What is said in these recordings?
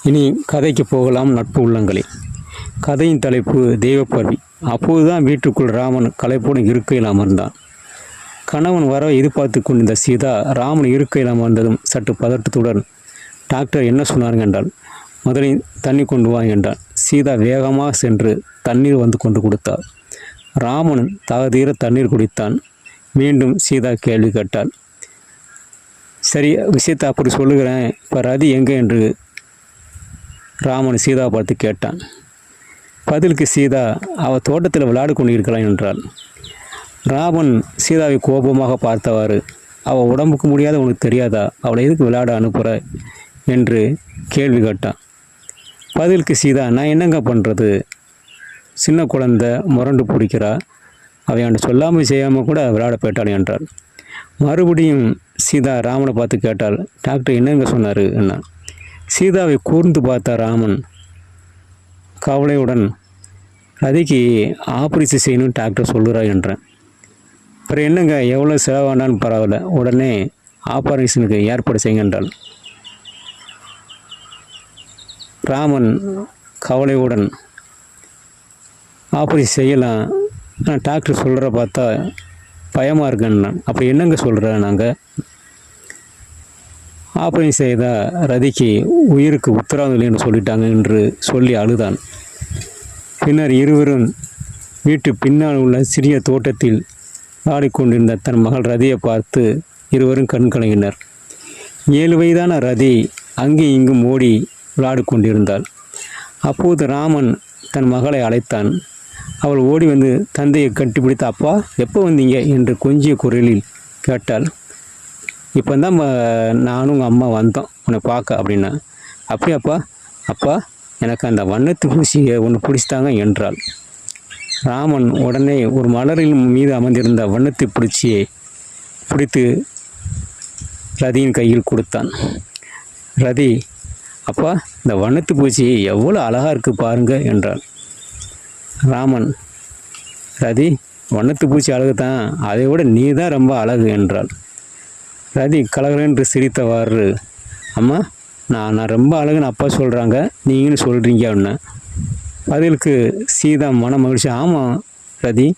இனி கதைக்கு போகலாம் நட்பு உள்ளங்களே. கதையின் தலைப்பு தெய்வப்பர்வி. அப்போதுதான் வீட்டுக்குள் ராமன் களைப்போடு இருக்கையில் அமர்ந்தான். கணவன் வர எதிர்பார்த்து கொண்டிருந்த சீதா ராமன் இருக்கையில் அமர்ந்ததும் சற்று பதட்டத்துடன், டாக்டர் என்ன சொன்னாருங்க என்றால், முதலில் தண்ணி கொண்டு வா என்றான். சீதா வேகமாக சென்று தண்ணீர் வந்து கொண்டு கொடுத்தாள். ராமன் தகுதீர தண்ணீர் குடித்தான். மீண்டும் சீதா கேள்வி கேட்டாள். சரி, விஷயத்தை அப்படி சொல்லுகிறேன், இப்போ ரதி எங்கே என்று ராமன் சீதாவை பார்த்து கேட்டான். பதிலுக்கு சீதா அவள் தோட்டத்தில் விளையாடு கொண்டிருக்கிறான் என்றாள். ராமன் சீதாவை கோபமாக பார்த்தவாறு, அவள் உடம்புக்கு முடியாத உனக்கு தெரியாதா, அவளை எதுக்கு விளையாட அனுப்புகிற என்று கேள்வி கேட்டான். பதிலுக்கு சீதா, நான் என்னங்க பண்ணுறது, சின்ன குழந்தை முரண்டு பிடிக்கிறா, அவன் அவன்கிட்ட சொல்லாமல் செய்யாமல் கூட விளையாட போயிட்டாள் என்றாள். மறுபடியும் சீதா ராமனை பார்த்து கேட்டாள். டாக்டர் என்னங்க சொன்னார் என்ன? சீதாவை கூர்ந்து பார்த்த ராமன் கவலையுடன், ரதிக்கு ஆப்ரேஷன் செய்யணும்னு டாக்டர் சொல்லுறார் என்றேன். அப்புறம் என்னங்க, எவ்வளோ செலவானாலும் பரவாயில்ல, உடனே ஆப்ரேஷனுக்கு ஏற்பாடு செய்யுங்க என்றாள். ராமன் கவலையுடன், ஆப்ரேஷன் செய்யலாம், நான் டாக்டர் சொல்கிற பார்த்தா பயமாக இருக்குன்னா. அப்போ என்னங்க சொல்கிற, நாங்கள் ஆப்ரேஷன் செய்தால் ரதிக்கு உயிருக்கு உத்தரவாதம் இல்லைன்னு சொல்லிட்டாங்க என்று சொல்லி அழுதான். பின்னர் இருவரும் வீட்டு பின்னால் உள்ள சிறிய தோட்டத்தில் ஆடிக்கொண்டிருந்த தன் மகள் ரதியை பார்த்து இருவரும் கண் கலங்கினர். 7 வயதான ரதி அங்கே இங்கும் ஓடி விளையாடி கொண்டிருந்தாள். அப்போது ராமன் தன் மகளை அழைத்தான். அவள் ஓடி வந்து தந்தையை கட்டிப்பிடித்து, அப்பா எப்போ வந்தீங்க என்று கொஞ்சிய குரலில் கேட்டாள். இப்போ தான் நானும் உங்கள் அம்மா வந்தோம் உன்னை பார்க்க அப்படின்னா. அப்படியாப்பா, அப்பா எனக்கு அந்த வண்ணத்து பூசியை ஒன்று பிடிச்சிட்டாங்க என்றாள். ராமன் உடனே ஒரு மலரின் மீது அமர்ந்திருந்த வண்ணத்து பூச்சியை பிடித்து ரதியின் கையில் கொடுத்தான். ரதி, அப்பா இந்த வண்ணத்து பூச்சி எவ்வளோ அழகாக இருக்குது பாருங்க என்றாள். ராமன், ரதி வண்ணத்து பூச்சி அழகு தான், அதை விட நீ தான் ரொம்ப அழகு என்றாள். ரதி கலகலென்று சிரித்தவாறு, அம்மா நான் ரொம்ப அழகுன்னு அப்பா சொல்கிறாங்க, நீங்களும் சொல்கிறீங்க அப்படின்னா. பதிலுக்கு சீதா மன மகிழ்ச்சி, ஆமாம் ரதி,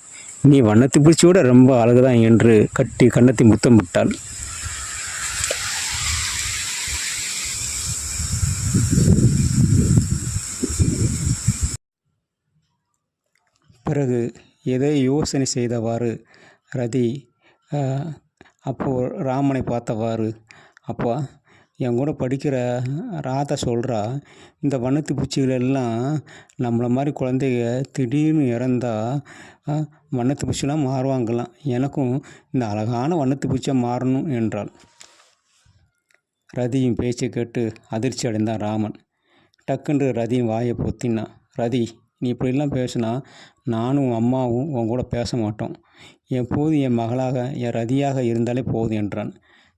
நீ வண்ணத்து பூச்சியோட ரொம்ப அழகுதான் என்று கட்டி கன்னத்தை முத்தம் விட்டாள். பிறகு எதை யோசனை செய்தவாறு ரதி அப்போது ராமனை பார்த்தவாறு, அப்பா என் கூட படிக்கிற ராதா சொல்கிறா, இந்த வண்ணத்து பூச்சிகளெல்லாம் நம்மளை மாதிரி குழந்தைங்க திடீர்னு இறந்தால் வண்ணத்து பூச்சிலாம் மாறுவாங்கலாம், எனக்கும் இந்த அழகான வண்ணத்து பூச்சியாக மாறணும் என்றாள். ரதியின் பேச்சை கேட்டு அதிர்ச்சி அடைந்தான் ராமன். டக்குன்று ரதியின் வாயை பொத்தினான். ரதி, நீ இப்படிலாம் பேசினா நானும் அம்மாவும் உன் கூட பேச மாட்டோம், எப்போதும் என் மகளாக என் ரதியாக இருந்தாலே போதும் என்றான்.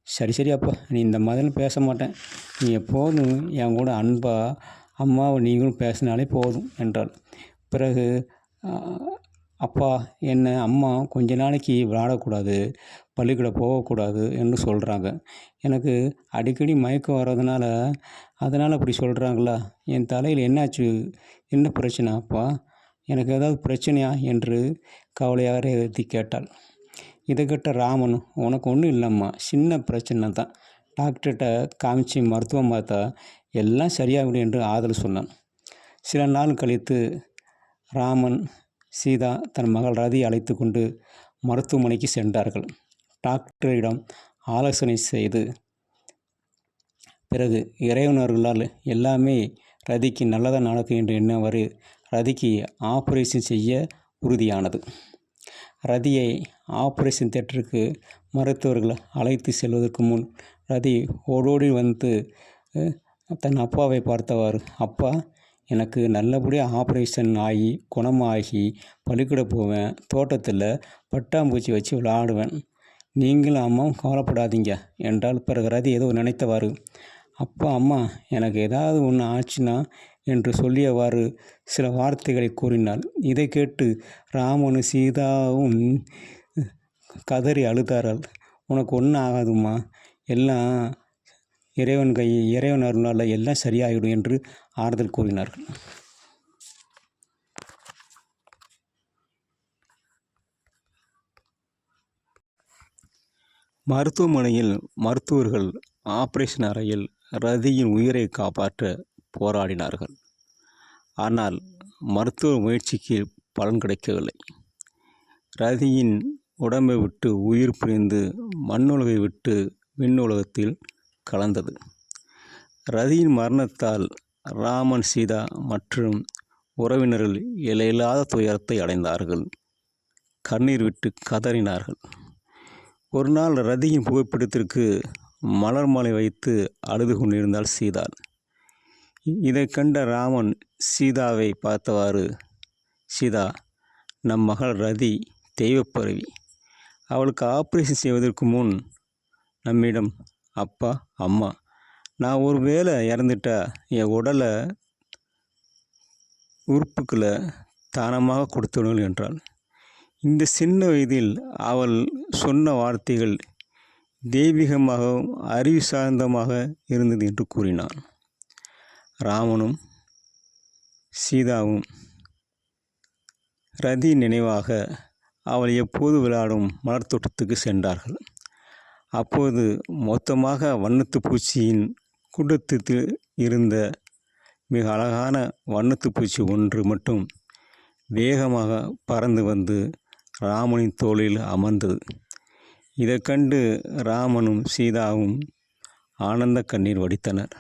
சரி சரி அப்பா, நீ இந்த மாதிரிலாம் பேச மாட்டேன், நீ எப்போதும் என் கூட அன்பாக அம்மாவை நீங்களும் பேசினாலே போதும் என்றாள். பிறகு, அப்பா என்ன அம்மா கொஞ்ச நாளைக்கு விளையாடக்கூடாது, பள்ளிக்கூடம் போகக்கூடாது என்று சொல்கிறாங்க, எனக்கு அடிக்கடி மயக்கம் வர்றதுனால அதனால் அப்படி சொல்கிறாங்களா, என் தலையில் என்னாச்சு, என்ன பிரச்சனை அப்பா, எனக்கு ஏதாவது பிரச்சனையா என்று கவலையாக எழுதி கேட்டாள். இதை கேட்ட ராமன், உனக்கு ஒன்றும் இல்லைம்மா, சின்ன பிரச்சனை தான், டாக்டர்கிட்ட காமிச்சு மருத்துவம் பார்த்தா எல்லாம் சரியாகிடும் என்று ஆறுதல் சொன்னான். சில நாள் கழித்து ராமன் சீதா தன் மகள் ரதி அழைத்து கொண்டு மருத்துவமனைக்கு சென்றார்கள். டாக்டரிடம் ஆலோசனை செய்து பிறகு இறைவனர்களால் எல்லாமே ரதிக்கு நல்லதாக நடக்கும் என்று எண்ணவர் ரதிக்கு ஆப்ரேஷன் செய்ய உறுதியானது. ரதியை ஆப்ரேஷன் தியேட்டருக்கு மருத்துவர்கள் அழைத்து செல்வதற்கு முன் ரதி ஓடோடி வந்து தன் அப்பாவை பார்த்தவாறு, அப்பா எனக்கு நல்லபடியாக ஆப்ரேஷன் ஆகி குணமாகி பள்ளிக்கூடம் போவேன், தோட்டத்தில் பட்டாம்பூச்சி வச்சு விளையாடுவேன், நீங்களும் அம்மாவும் கவலைப்படாதீங்க என்றால். பிறகு ரதி ஏதோ நினைத்தவாறு, அப்பா அம்மா எனக்கு ஏதாவது ஒன்று ஆச்சுன்னா என்று சொல்லியவாறு சில வார்த்தைகளை கூறினாள். இதை கேட்டு ராமனும் சீதாவும் கதறி அழுதார்கள். உனக்கு ஒன்றும் ஆகாதும்மா, எல்லாம் இறைவன் அருளால் எல்லாம் சரியாகிடும் என்று ஆறுதல் கூறினார்கள். மருத்துவமனையில் மருத்துவர்கள் ஆபரேஷன் அறையில் ரதியின் உயிரை காப்பாற்ற போராடினார்கள். ஆனால் மருத்துவ முயற்சிக்கு பலன் கிடைக்கவில்லை. ரதியின் உடம்பை விட்டு உயிர் பிரிந்து மண்ணுலகை விட்டு விண்ணுலகத்தில் கலந்தது. ரதியின் மரணத்தால் ராமன், சீதா மற்றும் உறவினர்கள் எல்லையில்லாத துயரத்தை அடைந்தார்கள். கண்ணீர் விட்டு கதறினார்கள். ஒரு நாள் ரதியின் புகைப்படத்திற்கு மலர் மாலை வைத்து அழுது கொண்டிருந்தாள் சீதா. இதை கண்ட ராமன் சீதாவை பார்த்தவாறு, சீதா, நம் மகள் ரதி தெய்வப்பிறவி. அவளுக்கு ஆப்ரேஷன் செய்வதற்கு முன் நம்மிடம், அப்பா, அம்மா, நான் ஒரு வேளை இறந்துட்டா என் உடலை உறுப்புக்களை தானமாக கொடுத்துடுங்கள் என்றாள். இந்த சின்ன வயதில் அவள் சொன்ன வார்த்தைகள் தெய்வீகமாகவும் அறிவு சார்ந்தமாக இருந்தது என்று கூறினான். ராமனும் சீதாவும் ரதி நினைவாக அவள் எப்போது விளையாடும் மலர் தோட்டத்துக்கு சென்றார்கள். அப்போது மொத்தமாக வண்ணத்து பூச்சியின் கூட்டத்தில் இருந்த மிக அழகான வண்ணத்து பூச்சி ஒன்று மட்டும் வேகமாக பறந்து வந்து ராமனின் தோளில் அமர்ந்தது. இதை கண்டு ராமனும் சீதாவும் ஆனந்த கண்ணீர் வடித்தனர்.